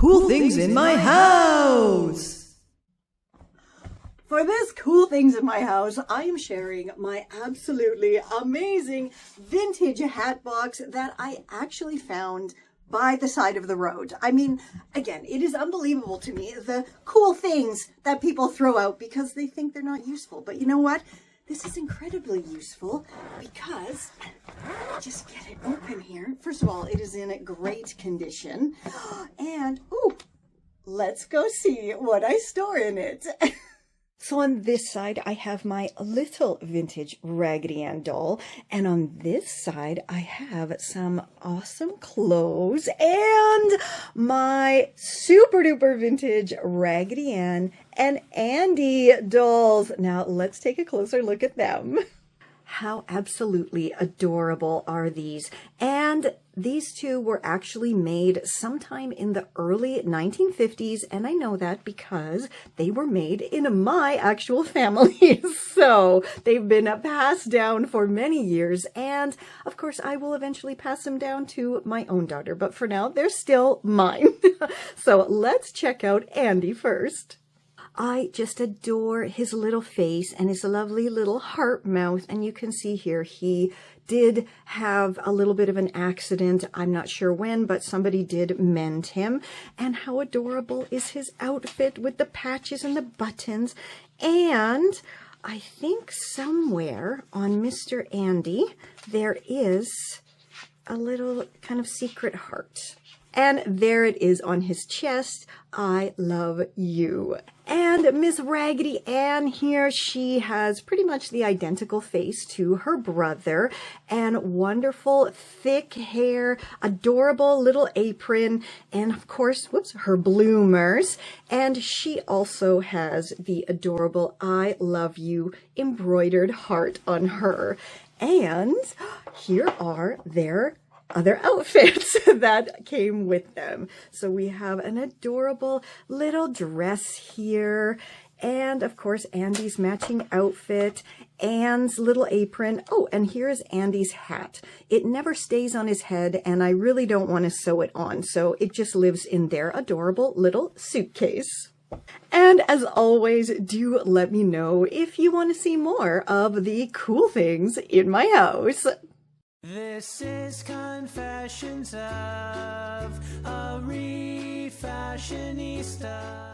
Cool things in my house. For this cool things in my house, I am sharing my absolutely amazing vintage hat box that I actually found by the side of the road. I mean, again, it is unbelievable to me, the cool things that people throw out because they think they're not useful. But you know what? This is incredibly useful because, just get it open here. First of all, it is in great condition. And, ooh, let's go see what I store in it. So on this side, I have my little vintage Raggedy Ann doll. And on this side, I have some awesome clothes and my super duper vintage Raggedy Ann and Andy dolls. Now let's take a closer look at them. How absolutely adorable are these? And these two were actually made sometime in the early 1950s, and I know that because they were made in my actual family. So they've been passed down for many years, and of course I will eventually pass them down to my own daughter, but for now they're still mine. So let's check out Andy first. I just adore his little face and his lovely little heart mouth. And you can see here, he did have a little bit of an accident. I'm not sure when, but somebody did mend him. And how adorable is his outfit with the patches and the buttons. And I think somewhere on Mr. Andy, there is a little kind of secret heart. And there it is on his chest. I love you. And Miss Raggedy Ann here, she has pretty much the identical face to her brother, and wonderful thick hair, adorable little apron, and of course, whoops, her bloomers. And she also has the adorable I love you embroidered heart on her. And here are their other outfits that came with them. So we have an adorable little dress here, and of course Andy's matching outfit, Anne's little apron. Oh, and here's Andy's hat. It never stays on his head, and I really don't want to sew it on, so it just lives in their adorable little suitcase. And as always, do let me know if you want to see more of the cool things in my house. This is Confessions of a Refashionista.